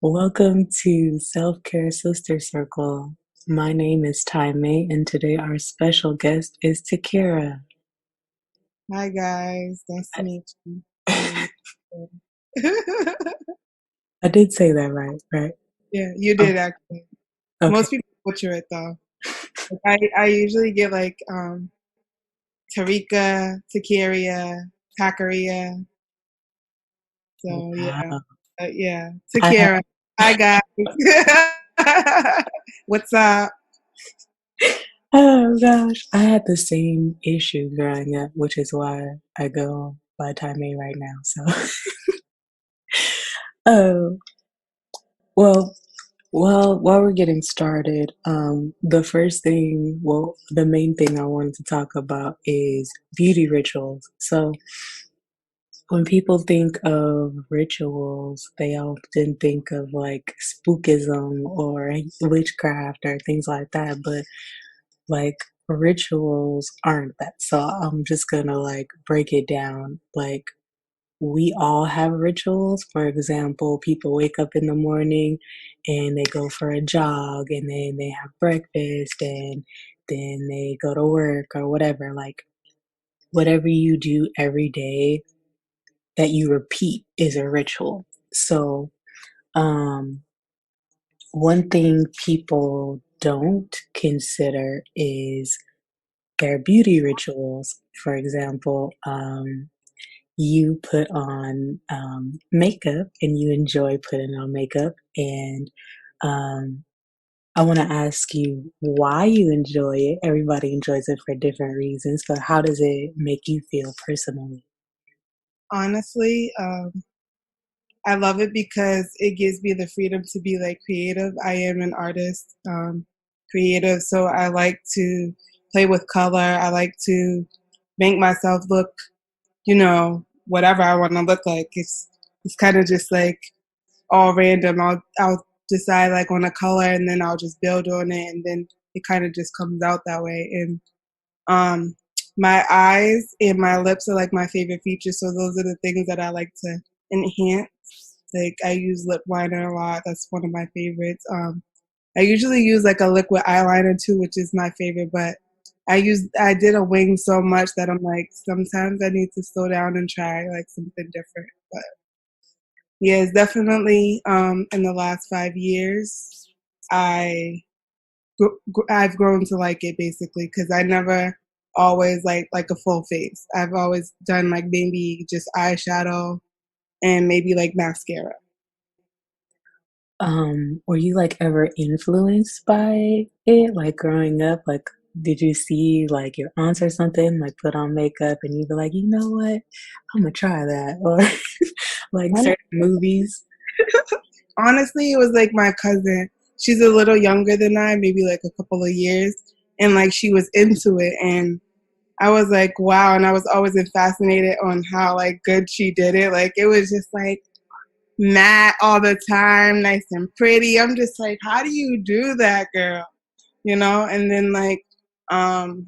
Welcome to Self-Care Sister Circle. My name is Tymay, and today our special guest is Takeria. Hi guys, nice to meet you. My name I is did say that right, right? Yeah, you Oh, did actually. okay. Most people butcher it though. Like, I usually get like Tarika, Takeria, Takeria. So yeah. Wow. Yeah. I had, Takera. Hi guys. What's up? oh gosh, I had the same issue growing up, which is why I go by Tymay right now. So, oh, well, while we're getting started, the main thing I wanted to talk about is beauty rituals. So, when people think of rituals, they often think of like spookism or witchcraft or things like that, but like rituals aren't that. So I'm just gonna like break it down. Like we all have rituals. For example, people wake up in the morning and they go for a jog and then they have breakfast and then they go to work or whatever. Like whatever you do every day that you repeat is a ritual. So, um, one thing people don't consider is their beauty rituals. For example, you put on makeup and you enjoy putting on makeup, and um, I want to ask you why you enjoy it. Everybody enjoys it for different reasons, but how does it make you feel personally? Honestly, I love it because it gives me the freedom to be like creative. I am an artist, creative, so I like to play with color. I like to make myself look, whatever I want to look like. It's kind of just like all random. I'll decide like on a color and then I'll just build on it and then it kind of just comes out that way. And um, my eyes and my lips are like my favorite features, so those are the things that I like to enhance. Like I use lip liner a lot. That's one of my favorites. I usually use like a liquid eyeliner too, which is my favorite. But I did a wing so much that I'm like sometimes I need to slow down and try like something different. But yeah, it's definitely in the last 5 years I I've grown to like it basically because I never always like a full face. I've always done like maybe just eyeshadow and maybe like mascara. Were you like ever influenced by it? Like growing up, like did you see like your aunts or something like put on makeup and you'd be like, you know what? I'm gonna try that. Or like certain movies. Honestly, it was like my cousin. She's a little younger than I, maybe like a couple of years, and like she was into it, and I was like, wow. And I was always fascinated on how like good she did it. Like it was just like matte all the time, nice and pretty. I'm just like, how do you do that, girl? And then like, um,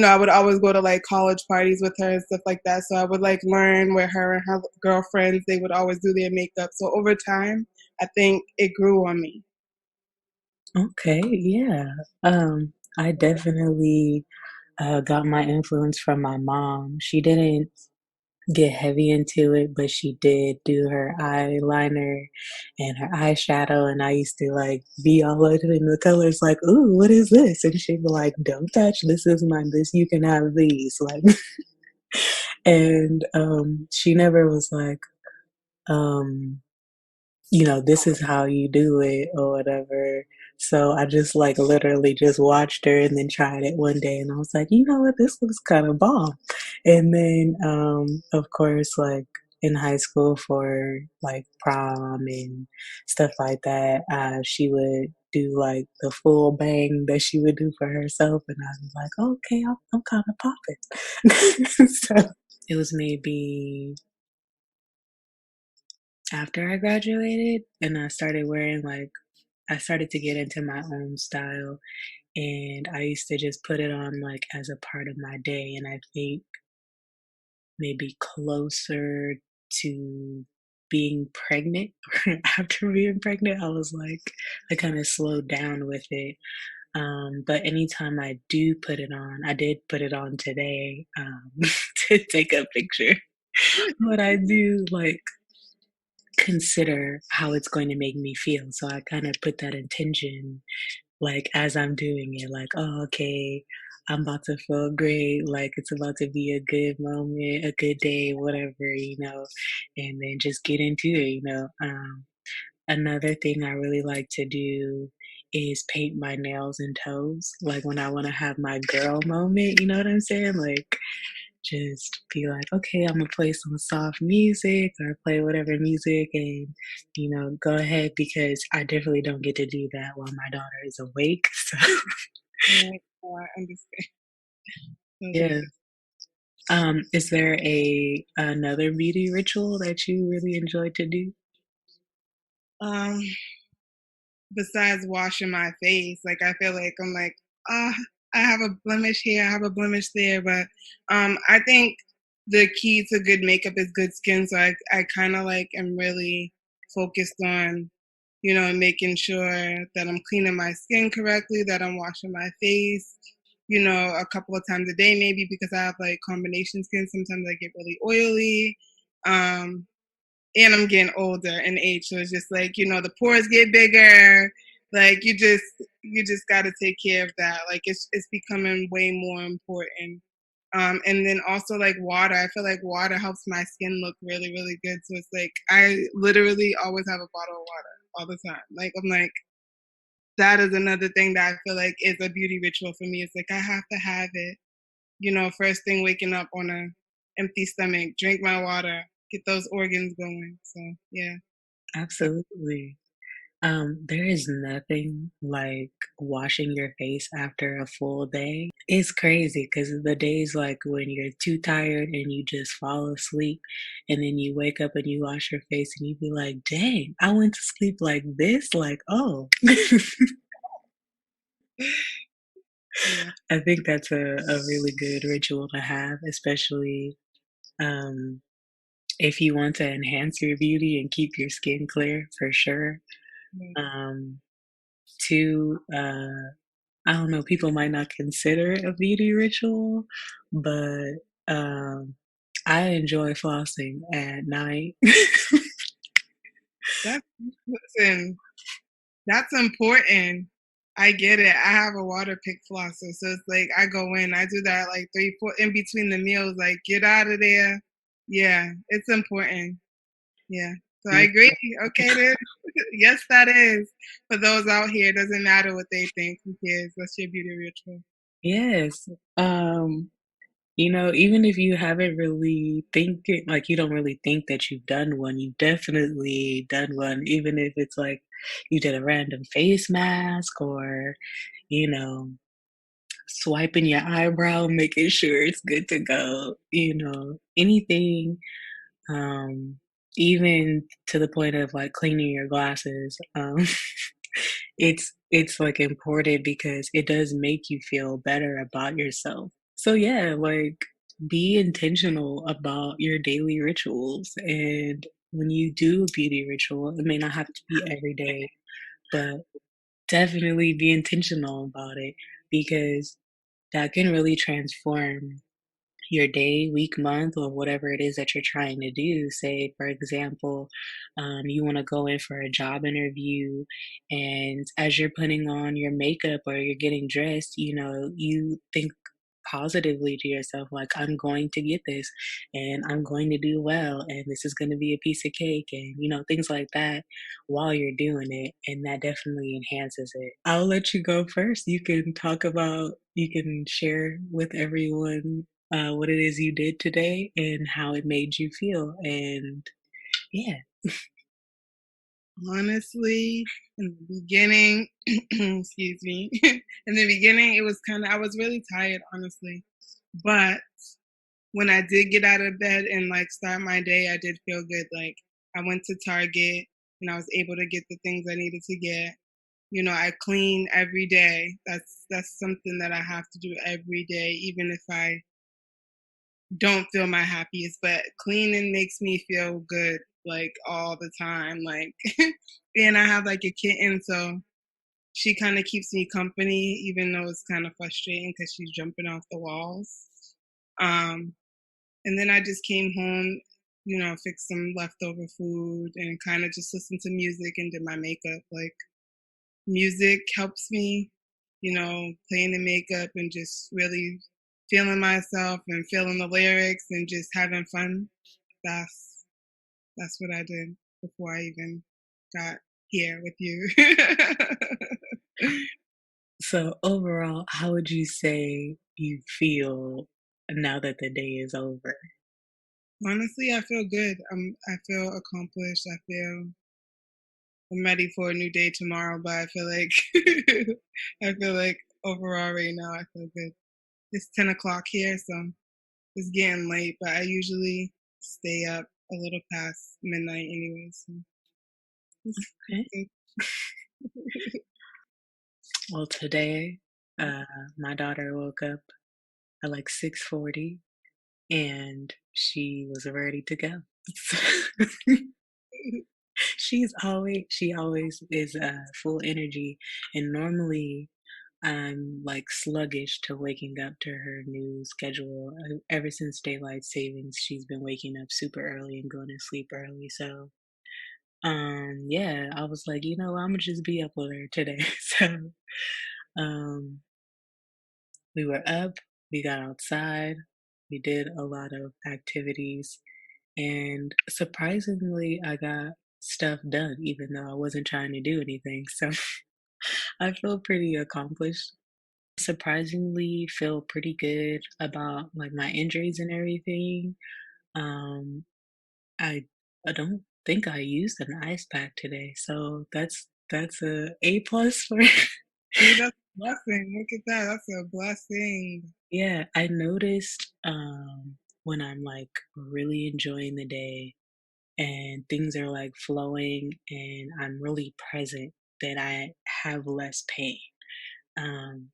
I would always go to like college parties with her and stuff like that. So I would like learn where her and her girlfriends, they would always do their makeup. So over time, I think it grew on me. Okay, yeah. I definitely got my influence from my mom. She didn't get heavy into it, but she did do her eyeliner and her eyeshadow. And I used to like be all over in the colors, like, "Ooh, what is this?" And she'd be like, "Don't touch. This is mine. This you can have these." Like, and she never was like, um, this is how you do it or whatever. So I just like literally just watched her and then tried it one day and I was like, you know what, this looks kind of bomb. And then of course like in high school for like prom and stuff like that, she would do like the full bang that she would do for herself and I was like, okay, I'm kind of popping. So it was maybe after I graduated and I started to get into my own style and I used to just put it on like as a part of my day. And I think maybe closer to being pregnant or after being pregnant, I was like, I kind of slowed down with it. But anytime I do put it on, I did put it on today to take a picture. But I do like consider how it's going to make me feel. So I kind of put that intention like as I'm doing it, like, oh, okay, I'm about to feel great, like it's about to be a good moment, a good day, whatever, and then just get into it. Another thing I really like to do is paint my nails and toes. Like when I want to have my girl moment, you know what I'm saying? Like just be like, okay, I'm gonna play some soft music or play whatever music and go ahead because I definitely don't get to do that while my daughter is awake. So Right. Oh, I understand. Totally yeah. get. Is there another beauty ritual that you really enjoy to do? Um, Besides washing my face, like I feel like I'm like, ah, I have a blemish here, I have a blemish there, but I think the key to good makeup is good skin. So I kind of like am really focused on, making sure that I'm cleaning my skin correctly, that I'm washing my face, a couple of times a day maybe because I have like combination skin. Sometimes I get really oily. Um, and I'm getting older in age, so it's just like the pores get bigger. Like you just got to take care of that. Like it's becoming way more important. And then also like water. I feel like water helps my skin look really really good. So it's like I literally always have a bottle of water all the time. Like I'm like that is another thing that I feel like is a beauty ritual for me. It's like I have to have it. First thing waking up on a empty stomach, drink my water, get those organs going. So yeah. Absolutely. There is nothing like washing your face after a full day. It's crazy because the days like when you're too tired and you just fall asleep, and then you wake up and you wash your face and you be like, dang, I went to sleep like this. Like, oh, Yeah. I think that's a really good ritual to have, especially um, if you want to enhance your beauty and keep your skin clear for sure. Yeah. Um, two, I don't know, people might not consider it a beauty ritual, but um, I enjoy flossing at night. That's listen, that's important. I get it. I have a water pick flosser, so it's like I go in, I do that like 3, 4 in between the meals, like get out of there. Yeah, it's important. Yeah. So I Yeah. agree. Okay, then. Yes, that is. For those out here, it doesn't matter what they think. Who cares? That's your beauty ritual. Yes. Um, even if you haven't really think it, like you don't really think that you've done one, you've definitely done one, even if it's like you did a random face mask or, you know, swiping your eyebrow, making sure it's good to go, anything, um, even to the point of like cleaning your glasses. It's like important because it does make you feel better about yourself. So yeah, like be intentional about your daily rituals. And when you do a beauty ritual, it may not have to be every day, but definitely be intentional about it because that can really transform your day, week, month, or whatever it is that you're trying to do. Say, for example, you want to go in for a job interview, and as you're putting on your makeup or you're getting dressed, you think positively to yourself, like, I'm going to get this and I'm going to do well, and this is going to be a piece of cake, and things like that while you're doing it. And that definitely enhances it. I'll let you go first. You can share with everyone what it is you did today and how it made you feel. And yeah, Honestly, in the beginning, excuse me, in the beginning, it was I was really tired, honestly. But when I did get out of bed and like start my day, I did feel good. Like I went to Target and I was able to get the things I needed to get. I clean every day. That's something that I have to do every day, even if I don't feel my happiest. But cleaning makes me feel good like all the time. Like, and I have like a kitten, so she kind of keeps me company, even though it's kind of frustrating because she's jumping off the walls. Um, and then I just came home, fixed some leftover food and kind of just listened to music and did my makeup. Like, music helps me, playing the makeup and just really feeling myself and feeling the lyrics and just having fun. That's that's what I did before I even got here with you. So overall, how would you say you feel now that the day is over? Honestly, I feel good. I feel accomplished. I feel I'm ready for a new day tomorrow, but I feel like I feel like overall right now I feel good. It's 10 o'clock here, so it's getting late, but I usually stay up a little past midnight anyway, so it's Okay. good. Well, today, uh, my daughter woke up at like 6:40 and she was ready to go. She always is full energy, and normally I'm like sluggish to waking up to her new schedule. Ever since daylight savings, she's been waking up super early and going to sleep early. So, yeah, I was like, I'm gonna just be up with her today. So, um, we were up, we got outside, we did a lot of activities, and surprisingly, I got stuff done, even though I wasn't trying to do anything. So I feel pretty accomplished. Surprisingly, feel pretty good about like my injuries and everything. Um, I I don't think I used an ice pack today, so that's a plus for. See, that's a blessing. Look at that. That's a blessing. Yeah, I noticed when I'm like really enjoying the day and things are like flowing and I'm really present that I have less pain. Um,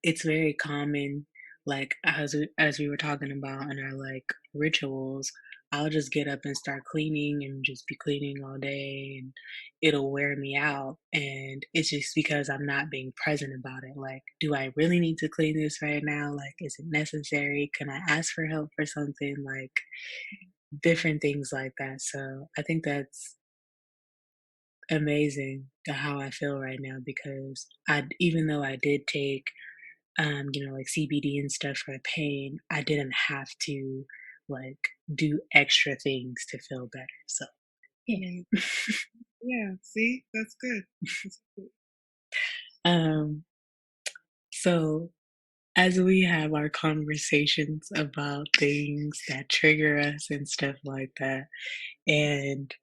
it's very common, like as we were talking about in our like rituals, I'll just get up and start cleaning and just be cleaning all day and it'll wear me out. And it's just because I'm not being present about it. Like, do I really need to clean this right now? Like, is it necessary? Can I ask for help for something? Like different things like that. So I think that's amazing how I feel right now because even though I did take like CBD and stuff for pain, I didn't have to like do extra things to feel better. So yeah. Yeah. Yeah. See, that's good. That's good. um, so as we have our conversations about things that trigger us and stuff like that, and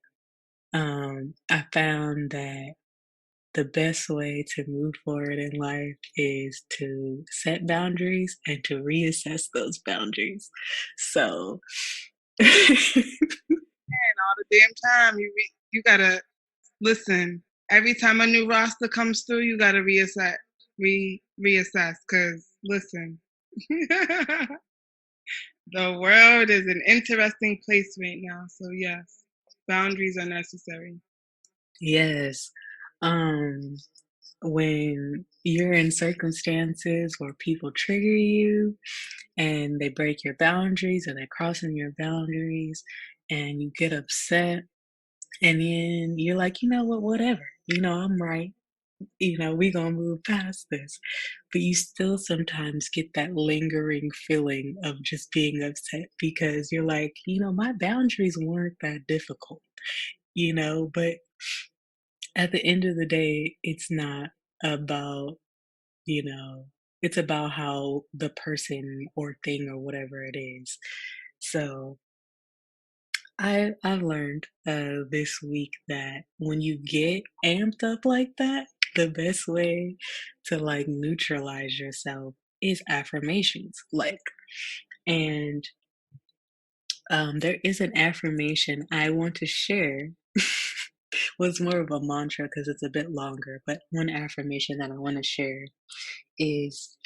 I found that the best way to move forward in life is to set boundaries and to reassess those boundaries. So All the damn time you gotta listen. Every time a new roster comes through, you gotta reassess. Cause listen, the world is an interesting place right now. So yes, boundaries are necessary. yes. Um, when you're in circumstances where people trigger you and they break your boundaries or they're crossing your boundaries and you get upset and then you're like, you know what, whatever. I'm right. We gonna move past this. But you still sometimes get that lingering feeling of just being upset because you're like, my boundaries weren't that difficult, but at the end of the day, it's not about, you know, it's about how the person or thing or whatever it is. So I've learned this week that when you get amped up like that, the best way to like neutralize yourself is affirmations. Like, and there is an affirmation I want to share Well, it's more of a mantra because it's a bit longer, but one affirmation that I want to share is